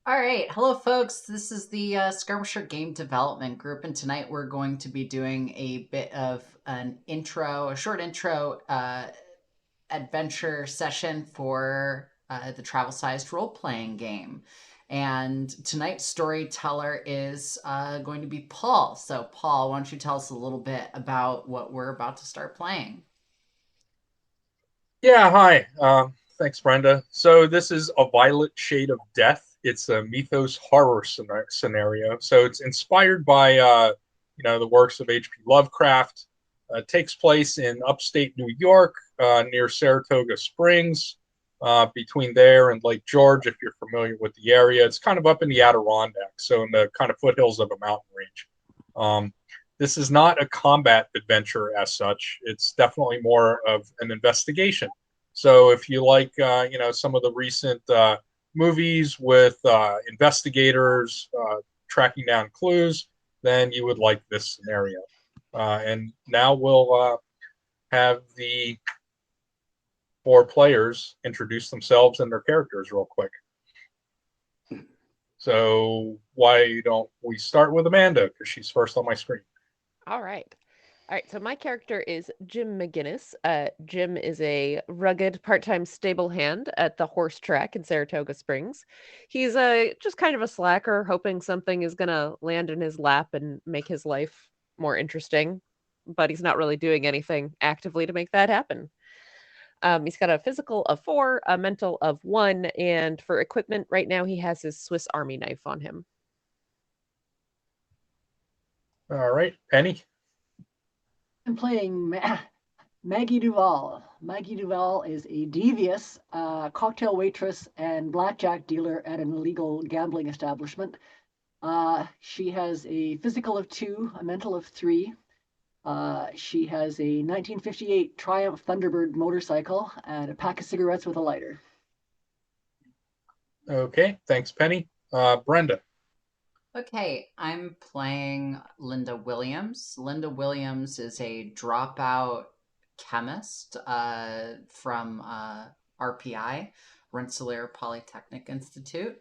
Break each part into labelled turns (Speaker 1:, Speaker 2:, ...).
Speaker 1: All right, hello, folks. This is the Skirmisher Game Development Group, and tonight we're going to be doing a bit of a short intro adventure session for the travel-sized role-playing game. And tonight's storyteller is going to be Paul. So, Paul, why don't you tell us a little bit about what we're about to start playing?
Speaker 2: Yeah, hi. Thanks, Brenda. So this is A Violet Shade of Death. It's a mythos horror scenario. So it's inspired by, the works of H.P. Lovecraft. It takes place in upstate New York, near Saratoga Springs, between there and Lake George, if you're familiar with the area. It's kind of up in the Adirondacks, so in the kind of foothills of a mountain range. Um, this is not a combat adventure as such. It's definitely more of an investigation. So if you like, some of the recent movies with investigators tracking down clues, then you would like this scenario. And now we'll have the four players introduce themselves and their characters real quick. So why don't we start with Amanda, because she's first on my screen.
Speaker 3: All right. All right. So my character is Jim McGinnis. Jim is a rugged part-time stable hand at the horse track in Saratoga Springs. He's just kind of a slacker, hoping something is gonna land in his lap and make his life more interesting, but he's not really doing anything actively to make that happen. He's got a physical of 4, a mental of 1, and for equipment right now he has his Swiss Army knife on him.
Speaker 2: All right, Penny.
Speaker 4: I'm playing Maggie Duval. Maggie Duval is a devious cocktail waitress and blackjack dealer at an illegal gambling establishment. She has a physical of 2, a mental of 3. She has a 1958 Triumph Thunderbird motorcycle and a pack of cigarettes with a lighter.
Speaker 2: Okay, thanks, Penny. Brenda.
Speaker 1: Okay, I'm playing Linda Williams. Linda Williams is a dropout chemist from RPI, Rensselaer Polytechnic Institute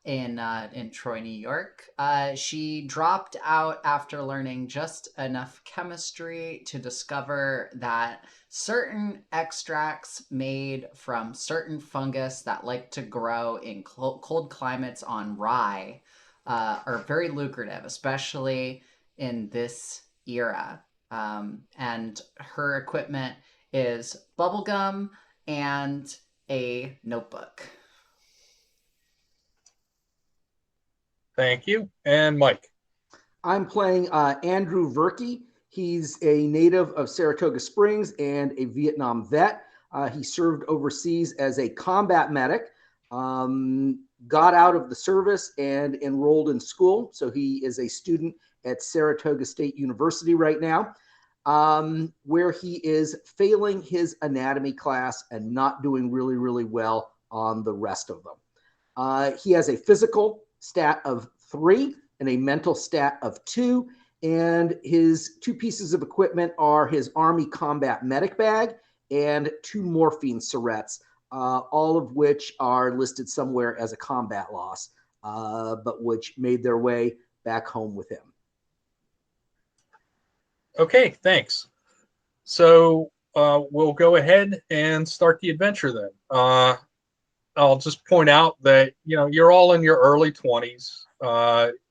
Speaker 1: in Troy, New York. She dropped out after learning just enough chemistry to discover that certain extracts made from certain fungus that like to grow in cold climates on rye are very lucrative, especially in this era. And her equipment is bubblegum and a notebook.
Speaker 2: Thank you. And Mike.
Speaker 5: I'm playing Andrew Verkey. He's a native of Saratoga Springs and a Vietnam vet. He served overseas as a combat medic, got out of the service and enrolled in school. So he is a student at Saratoga State University right now, where he is failing his anatomy class and not doing really, really well on the rest of them. He has a physical stat of 3 and a mental stat of 2. And his 2 pieces of equipment are his Army combat medic bag and 2 morphine syrettes, all of which are listed somewhere as a combat loss, but which made their way back home with him.
Speaker 2: Okay, thanks. So we'll go ahead and start the adventure then. I'll just point out that you're all in your early 20s.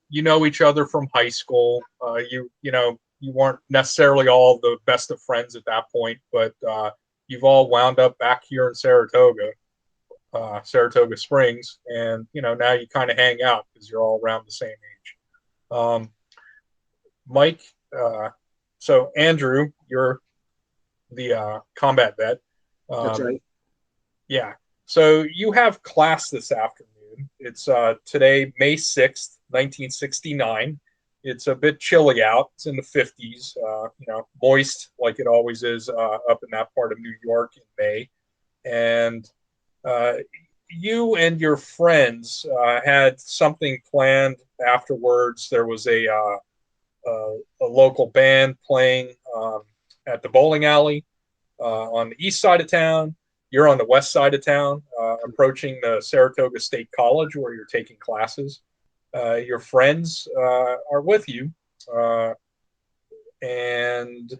Speaker 2: You know each other from high school. You weren't necessarily all the best of friends at that point, but you've all wound up back here in Saratoga, Saratoga Springs, and now you kind of hang out because you're all around the same age. Mike, so Andrew, you're the combat vet.
Speaker 5: That's right.
Speaker 2: Yeah. So you have class this afternoon. It's today, May 6th, 1969. It's a bit chilly out. It's in the 50s, moist like it always is up in that part of New York in May. And you and your friends had something planned afterwards. There was a local band playing at the bowling alley on the east side of town. you're on the west side of town, approaching the Saratoga State College where you're taking classes. Your friends are with you, and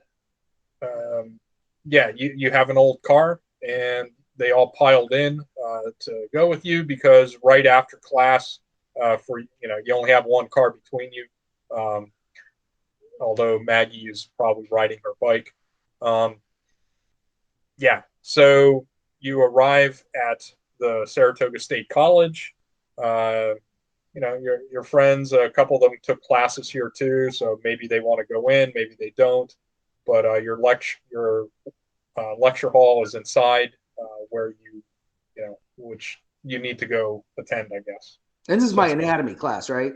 Speaker 2: yeah, you have an old car, and they all piled in to go with you because right after class, you only have one car between you. Um, Although Maggie is probably riding her bike. Um, yeah, so you arrive at the Saratoga State College. Uh, your friends, a couple of them took classes here too, so maybe they want to go in, maybe they don't. But your lecture hall is inside where which you need to go attend, I guess.
Speaker 5: And this is
Speaker 2: So
Speaker 5: my anatomy class, right?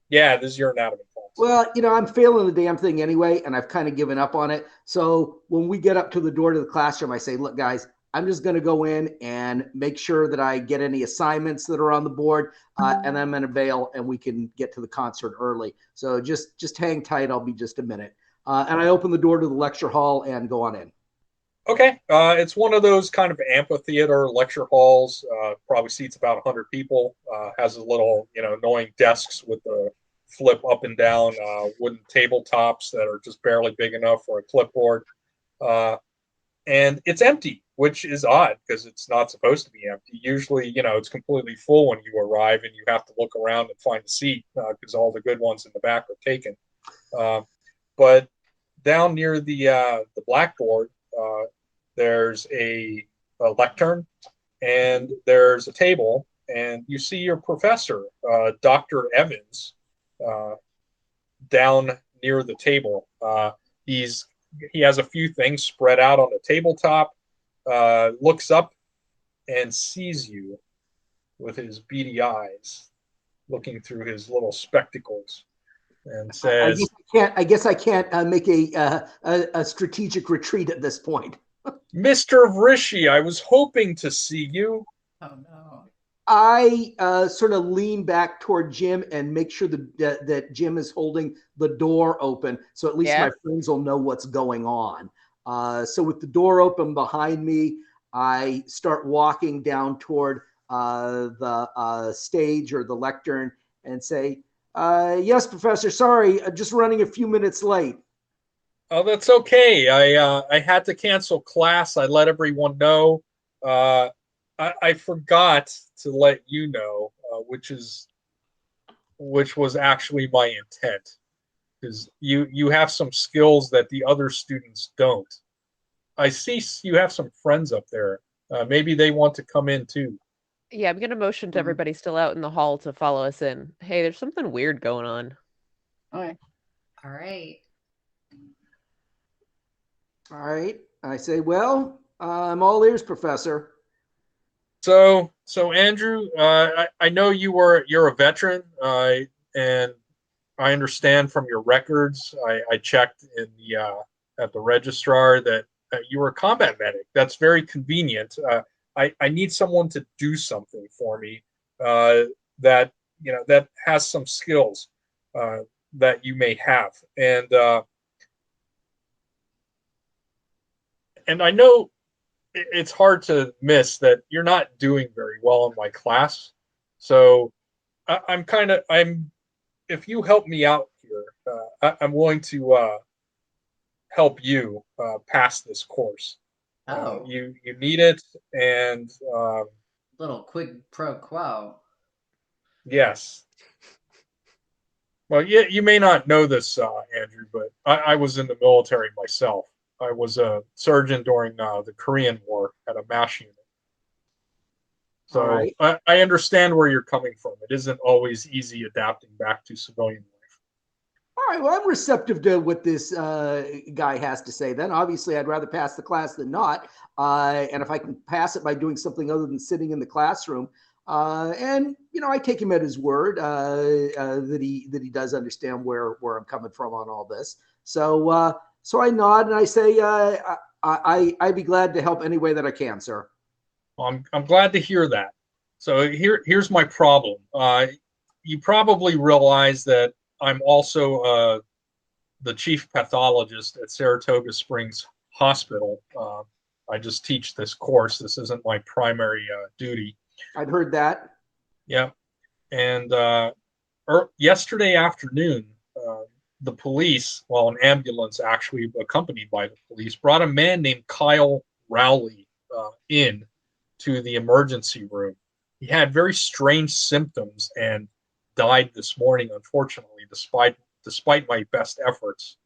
Speaker 2: yeah, this is your anatomy class.
Speaker 5: Well, I'm failing the damn thing anyway, and I've kind of given up on it. So when we get up to the door to the classroom, I say, look, guys, I'm just going to go in and make sure that I get any assignments that are on the board, and I'm going to bail, and we can get to the concert early. So just hang tight. I'll be just a minute. And I open the door to the lecture hall and go on in.
Speaker 2: Okay, it's one of those kind of amphitheater lecture halls. Probably seats about 100 people. Has a little, annoying desks with the flip up and down wooden tabletops that are just barely big enough for a clipboard. And it's empty, which is odd because it's not supposed to be empty. Usually, it's completely full when you arrive and you have to look around and find a seat because all the good ones in the back are taken. But down near the blackboard, there's a lectern and there's a table, and you see your professor, Dr. Evans, down near the table. He has a few things spread out on the tabletop, looks up and sees you with his beady eyes, looking through his little spectacles, and says,
Speaker 5: I guess I can't make a strategic retreat at this point.
Speaker 2: Mr. Vrishi, I was hoping to see you.
Speaker 1: Oh no.
Speaker 5: I sort of lean back toward Jim and make sure that Jim is holding the door open, so at least my friends will know what's going on. So with the door open behind me, I start walking down toward the stage or the lectern and say, yes, Professor, sorry, just running a few minutes late.
Speaker 2: Oh, that's okay. I had to cancel class. I let everyone know. I forgot to let you know, which was actually my intent, because you have some skills that the other students don't. I see you have some friends up there. Maybe they want to come in too.
Speaker 3: Yeah, I'm gonna motion to everybody still out in the hall to follow us in. Hey, there's something weird going on.
Speaker 4: Okay.
Speaker 1: All right.
Speaker 5: All right. I say, well, I'm all ears, Professor.
Speaker 2: So Andrew, I know you're a veteran, and I understand from your records. I checked in the at the registrar that you were a combat medic. That's very convenient. I need someone to do something for me that that has some skills that you may have, and I know it's hard to miss that you're not doing very well in my class. So I'm if you help me out here, I'm willing to help you pass this course.
Speaker 1: Oh,
Speaker 2: You need it, and
Speaker 1: little quid pro quo.
Speaker 2: yes. Well, yeah, you may not know this, Andrew, but I was in the military myself. I was a surgeon during the Korean War at a MASH unit.
Speaker 5: All
Speaker 2: So
Speaker 5: right.
Speaker 2: I understand where you're coming from. It isn't always easy adapting back to civilian life.
Speaker 5: All right. Well, I'm receptive to what this guy has to say. Then, obviously, I'd rather pass the class than not. And if I can pass it by doing something other than sitting in the classroom, and I take him at his word that he does understand where I'm coming from on all this. So so I nod and I say, I'd be glad to help any way that I can, sir.
Speaker 2: I'm glad to hear that. So here's my problem. You probably realize that I'm also the chief pathologist at Saratoga Springs Hospital. I just teach this course. This isn't my primary duty.
Speaker 5: I'd heard that.
Speaker 2: Yeah. And yesterday afternoon, the police, well, an ambulance actually accompanied by the police, brought a man named Kyle Rowley in to the emergency room. He had very strange symptoms and died this morning, unfortunately, despite my best efforts.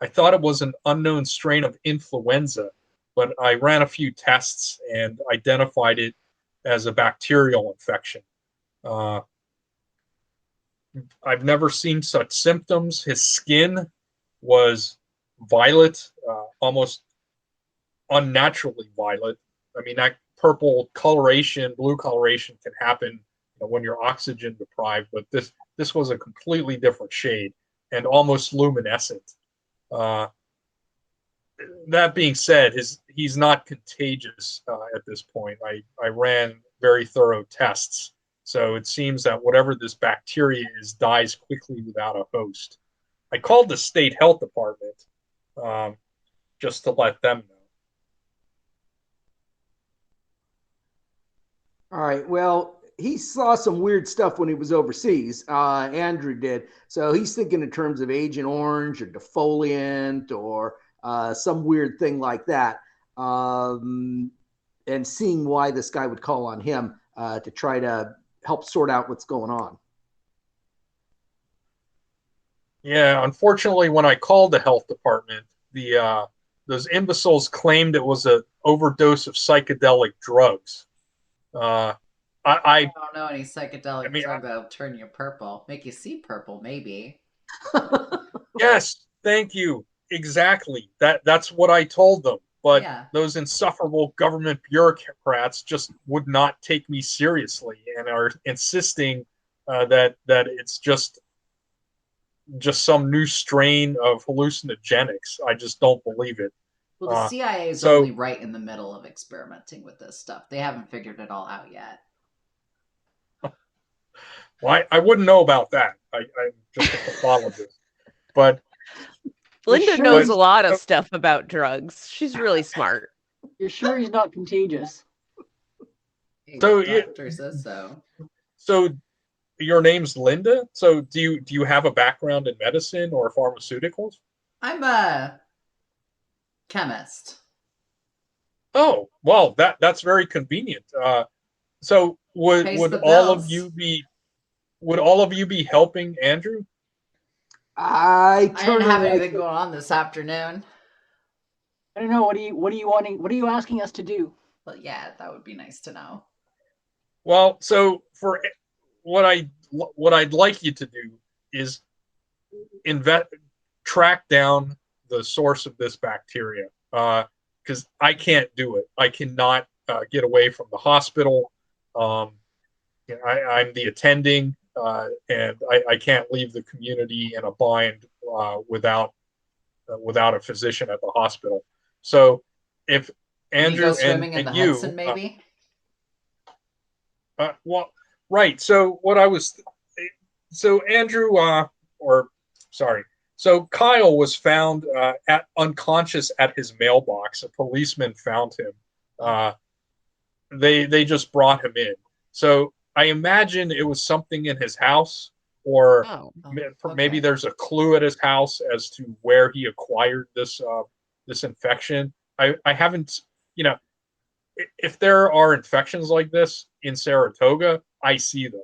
Speaker 2: I thought it was an unknown strain of influenza, but I ran a few tests and identified it as a bacterial infection. Uh, I've never seen such symptoms. His skin was violet, almost unnaturally violet. I mean, that purple coloration, blue coloration can happen when you're oxygen deprived, but this was a completely different shade and almost luminescent. Uh, that being said, he's not contagious at this point. I ran very thorough tests, so it seems that whatever this bacteria is dies quickly without a host. I called the state health department just to let them know.
Speaker 5: All right. Well, he saw some weird stuff when he was overseas. Andrew did. So he's thinking in terms of Agent Orange or defoliant or some weird thing like that. And seeing why this guy would call on him to try to help sort out what's going on.
Speaker 2: Yeah, unfortunately, when I called the health department, the those imbeciles claimed it was an overdose of psychedelic drugs. Uh,
Speaker 1: I don't know any psychedelic
Speaker 2: I mean,
Speaker 1: drug that'll turn you purple, make you see purple, maybe.
Speaker 2: yes, thank you. Exactly. That's what I told them. But
Speaker 1: Yeah.
Speaker 2: those insufferable government bureaucrats just would not take me seriously and are insisting that it's just some new strain of hallucinogenics. I just don't believe it.
Speaker 1: Well, the CIA is
Speaker 2: So
Speaker 1: only right in the middle of experimenting with this stuff. They haven't figured it all out yet.
Speaker 2: well, I wouldn't know about that. I'm just a pathologist. But
Speaker 3: Linda
Speaker 4: sure
Speaker 3: knows
Speaker 4: he's-
Speaker 3: a lot of stuff about drugs. She's really smart.
Speaker 4: You're sure he's not contagious?
Speaker 1: Hey,
Speaker 2: So,
Speaker 1: the doctor says so.
Speaker 2: so your name's Linda. So do you have a background in medicine or pharmaceuticals?
Speaker 1: I'm a chemist.
Speaker 2: Oh, well, that's very convenient. So
Speaker 1: Pays the
Speaker 2: would
Speaker 1: bills.
Speaker 2: all of you be helping Andrew?
Speaker 4: I
Speaker 1: I didn't
Speaker 4: turn
Speaker 1: have
Speaker 4: her like,
Speaker 1: anything going on this afternoon.
Speaker 4: I don't know. What are you wanting? What are you asking us to do?
Speaker 1: But yeah, that would be nice to know.
Speaker 2: Well, so for what I'd like you to do is track down the source of this bacteria because I can't do it. I cannot get away from the hospital. I'm the attending, and I can't leave the community in a bind without a physician at the hospital. So if
Speaker 1: Can you go
Speaker 2: Andrew
Speaker 1: swimming in
Speaker 2: and
Speaker 1: the
Speaker 2: you,
Speaker 1: Hudson, maybe?
Speaker 2: well, right. So what I was, so Andrew, or sorry, so Kyle was found at unconscious at his mailbox. A policeman found him. They just brought him in. So I imagine it was something in his house, or
Speaker 3: Oh.
Speaker 2: maybe
Speaker 1: Okay.
Speaker 2: there's a clue at his house as to where he acquired this infection. I haven't, you know, if there are infections like this in Saratoga, I see them.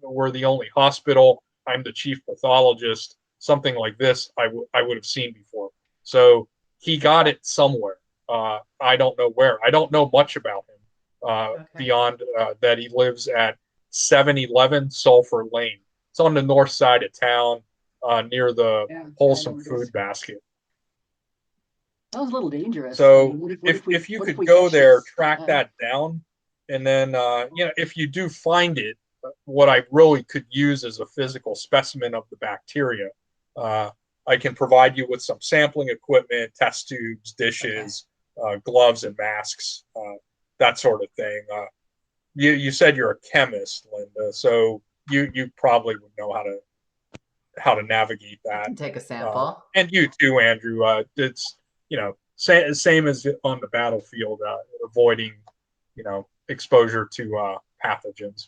Speaker 2: We're the only hospital. I'm the chief pathologist. Something like this, I would have seen before. So he got it somewhere. I don't know where. I don't know much about him beyond that he lives at 711 Sulphur Lane. It's on the north side of town, near the
Speaker 4: Yeah, I know
Speaker 2: Wholesome
Speaker 4: what it
Speaker 2: Food
Speaker 4: is.
Speaker 2: Basket.
Speaker 4: That was a little dangerous. I
Speaker 2: So
Speaker 4: mean, what
Speaker 2: if you
Speaker 4: what if
Speaker 2: could
Speaker 4: we
Speaker 2: go
Speaker 4: catch
Speaker 2: there,
Speaker 4: this?
Speaker 2: track that down, and then if you do find it, what I really could use is a physical specimen of the bacteria. Uh, I can provide you with some sampling equipment, test tubes, dishes, gloves, and masks, that sort of thing. You said you're a chemist, Linda, so you probably would know how to navigate
Speaker 1: I
Speaker 2: that.
Speaker 1: can take a sample.
Speaker 2: And you too, Andrew. It's same as on the battlefield, avoiding, exposure to pathogens.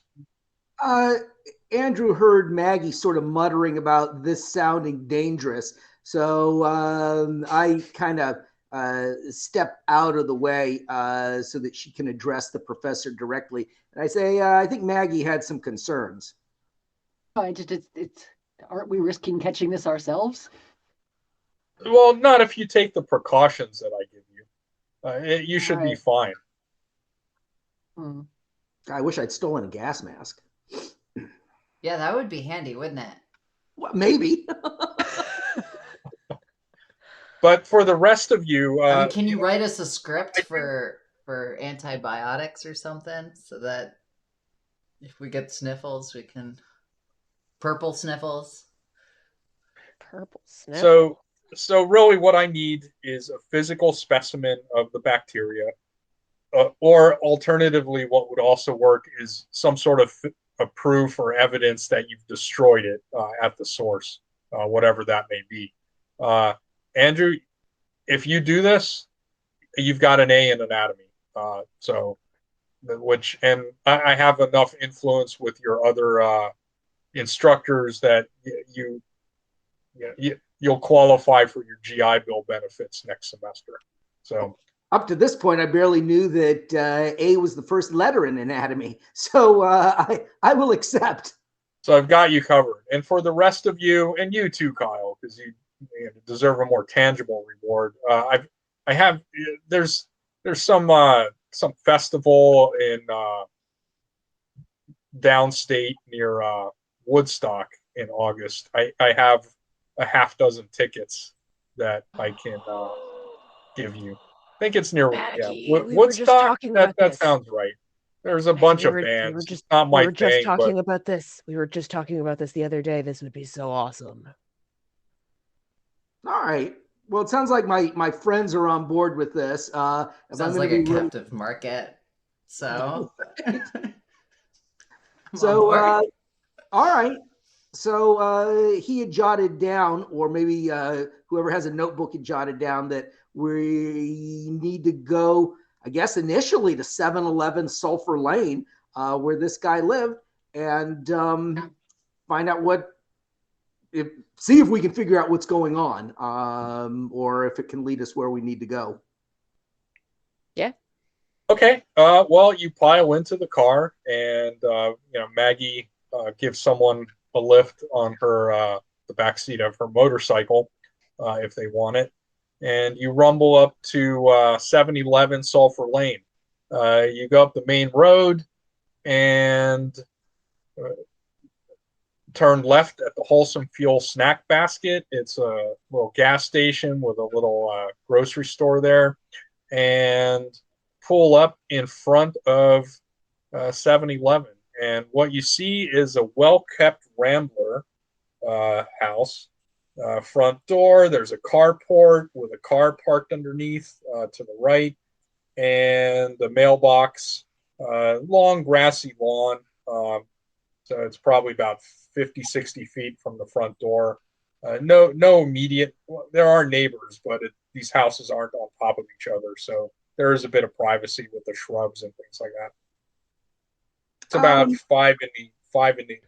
Speaker 5: Andrew heard Maggie sort of muttering about this sounding dangerous. So I kind of step out of the way so that she can address the professor directly. And I say, I think Maggie had some concerns.
Speaker 4: Aren't we risking catching this ourselves?
Speaker 2: Well, not if you take the precautions that I give you. You should be fine.
Speaker 4: Hmm.
Speaker 5: I wish I'd stolen a gas mask.
Speaker 1: Yeah, that would be handy, wouldn't it?
Speaker 5: Well, maybe.
Speaker 2: But for the rest of you,
Speaker 1: I mean, can you write us a script for antibiotics or something, so that if we get sniffles, we can purple sniffles.
Speaker 3: Purple sniffle.
Speaker 2: So really, what I need is a physical specimen of the bacteria, or alternatively, what would also work is some sort of a proof or evidence that you've destroyed it at the source, whatever that may be. Andrew, if you do this, you've got an A in anatomy. And I have enough influence with your other instructors that you'll qualify for your GI Bill benefits next semester. So
Speaker 5: up to this point, I barely knew that A was the first letter in anatomy. So I will accept.
Speaker 2: So I've got you covered. And for the rest of you, and you too, Kyle, because you deserve a more tangible reward. There's some festival in downstate near Woodstock in August. I have a half dozen tickets that I can give you. I think it's near
Speaker 3: Maggie, we were just
Speaker 2: Woodstock.
Speaker 3: talking
Speaker 2: That
Speaker 3: about this.
Speaker 2: sounds right. There's a
Speaker 3: Maggie,
Speaker 2: bunch
Speaker 3: we
Speaker 2: of
Speaker 3: were
Speaker 2: bands.
Speaker 3: just
Speaker 2: It's not my thing,
Speaker 3: talking
Speaker 2: but
Speaker 3: about this. We were just talking about this the other day. This would be so awesome.
Speaker 5: All right. Well, it sounds like my friends are on board with this. If I'm
Speaker 1: Sounds
Speaker 5: gonna
Speaker 1: like a
Speaker 5: be really-
Speaker 1: captive market. So,
Speaker 5: So all right. So he had jotted down, or maybe whoever has a notebook had jotted down that we need to go, I guess, initially to 7-Eleven Sulphur Lane, where this guy lived, and find out see if we can figure out what's going on, or if it can lead us where we need to go.
Speaker 3: Yeah.
Speaker 2: okay. Well, you pile into the car, and Maggie gives someone a lift on her the back seat of her motorcycle if they want it, and you rumble up to 7-Eleven Sulphur Lane. You go up the main road and turn left at the Wholesome Fuel Snack Basket. It's a little gas station with a little grocery store there, and pull up in front of 7-Eleven. And what you see is a well-kept Rambler house. Front door, there's a carport with a car parked underneath to the right, and the mailbox, long grassy lawn. So it's probably about 50, 60 feet from the front door. No immediate, well, there are neighbors, but these houses aren't on top of each other. So there is a bit of privacy with the shrubs and things like that. It's about 5 in the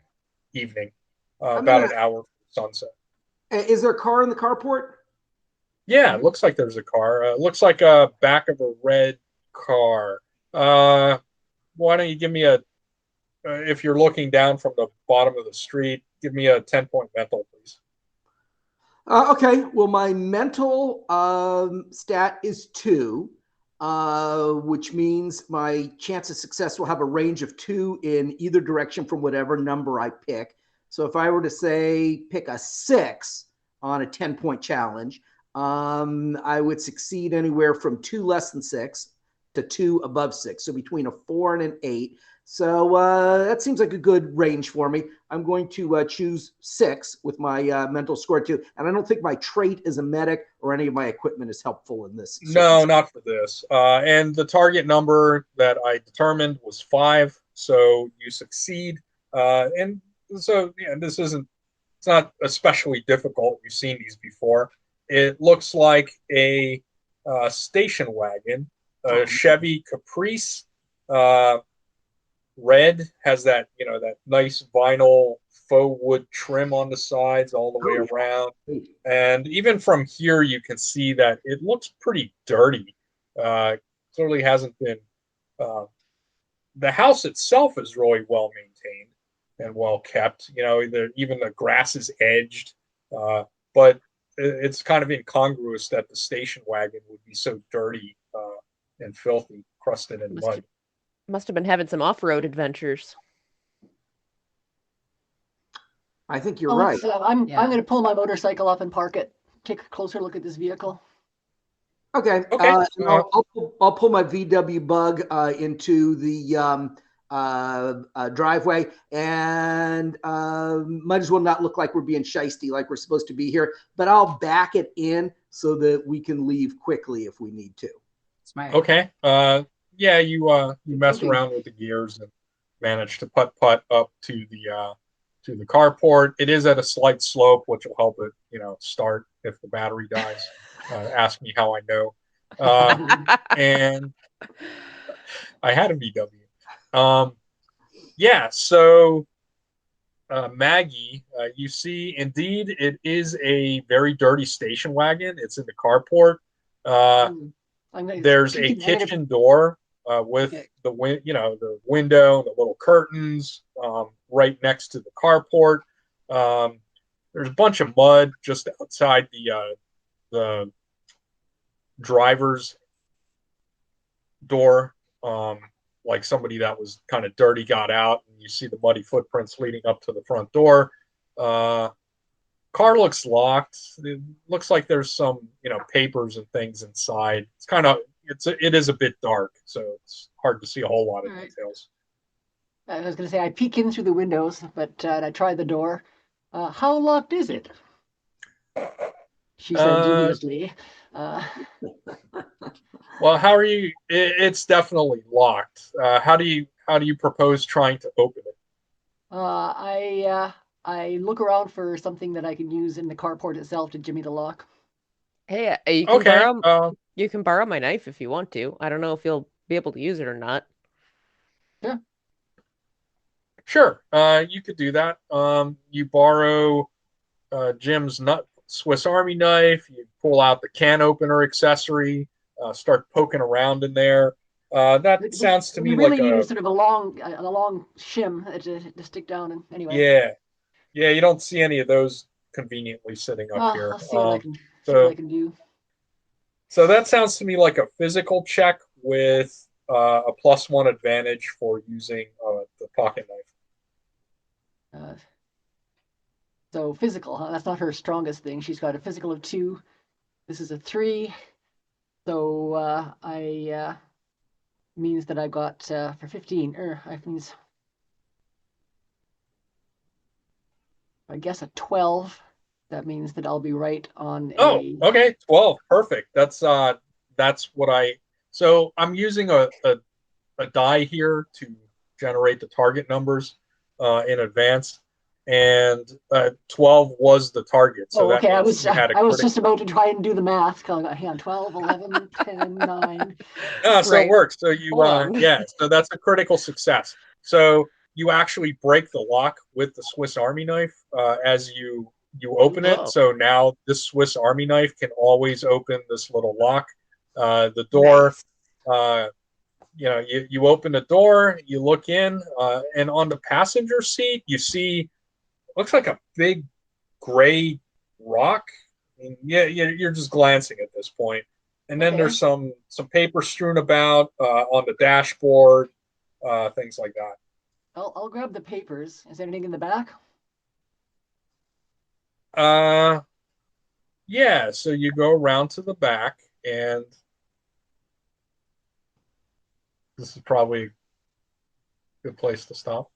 Speaker 2: evening, about an hour from sunset.
Speaker 5: Is there a car in the carport?
Speaker 2: Yeah, it looks like there's a car. Looks like a back of a red car. Why don't you give me if you're looking down from the bottom of the street, give me a 10-point mental, please.
Speaker 5: Okay. Well, my mental stat is 2, which means my chance of success will have a range of 2 in either direction from whatever number I pick. So if I were to say pick a 6 on a 10-point challenge, I would succeed anywhere from 2 less than 6 to 2 above 6. So between a 4 and an 8. So that seems like a good range for me. I'm going to choose 6 with my mental score 2. And I don't think my trait as a medic or any of my equipment is helpful in this.
Speaker 2: No, not for this. And the target number that I determined was 5. So you succeed. And so it's not especially difficult. We've seen these before. It looks like a station wagon, a Chevy Caprice. Uh, Red has that, that nice vinyl faux wood trim on the sides all the way around. And even from here, you can see that it looks pretty dirty. Clearly hasn't been. Uh, the house itself is really well maintained and well kept. Even the grass is edged, but it's kind of incongruous that the station wagon would be so dirty and filthy, crusted in mud.
Speaker 3: Must have been having some off-road adventures.
Speaker 5: I think you're right.
Speaker 4: I'm going to pull my motorcycle up and park it. Take a closer look at this vehicle.
Speaker 5: Okay. I'll pull my VW Bug into the driveway, and might as well not look like we're being shisty, like we're supposed to be here. But I'll back it in so that we can leave quickly if we need to.
Speaker 1: Smart.
Speaker 2: Okay. Yeah, you mess around with the gears and manage to putt up to the carport. It is at a slight slope, which will help it, start if the battery dies. Ask me how I know. And I had a VW. Yeah, so Maggie, you see, indeed, it is a very dirty station wagon. It's in the carport. There's a kitchen door with the the window, the little curtains right next to the carport. There's a bunch of mud just outside the driver's door, like somebody that was kind of dirty got out, and you see the muddy footprints leading up to the front door. Car looks locked. It looks like there's some papers and things inside. It is a bit dark, so it's hard to see a whole lot of details.
Speaker 4: I was going to say I peek in through the windows, but I tried the door. How locked is it? She said dubiously.
Speaker 2: Well, how are you? It's definitely locked. How do you propose trying to open it?
Speaker 4: I look around for something that I can use in the carport itself to jimmy the lock.
Speaker 3: Hey, you can borrow my knife if you want to. I don't know if you'll be able to use it or not.
Speaker 4: Yeah.
Speaker 2: Sure. You could do that. You borrow Jim's Swiss Army knife. You pull out the can opener accessory. Start poking around in there. That sounds to me like
Speaker 4: need sort of a long shim to stick down. And
Speaker 2: anyway. Yeah. You don't see any of those conveniently sitting up here.
Speaker 4: I'll see what I can do.
Speaker 2: So that sounds to me like a physical check with a +1 advantage for using the pocket knife.
Speaker 4: So physical, huh? That's not her strongest thing. She's got a physical of 2. This is a 3. So I means that I got for 15. I guess a 12. That means that I'll be right on
Speaker 2: okay, 12. Perfect. That's what I. So I'm using a die here to generate the target numbers in advance, and 12 was the target. So
Speaker 4: okay. I was just about to try and do the math. Hang on, 12, 11, 10, 9.
Speaker 2: So it works. So so that's a critical success. So you actually break the lock with the Swiss Army knife as you open it. So now this Swiss Army knife can always open this little lock. The door, nice. You open the door, you look in, and on the passenger seat, you see, looks like a big gray rock. You're just glancing at this point. And then there's some paper strewn about on the dashboard, things like that.
Speaker 4: I'll grab the papers. Is there anything in the back?
Speaker 2: Yeah, so you go around to the back, and this is probably a good place to stop.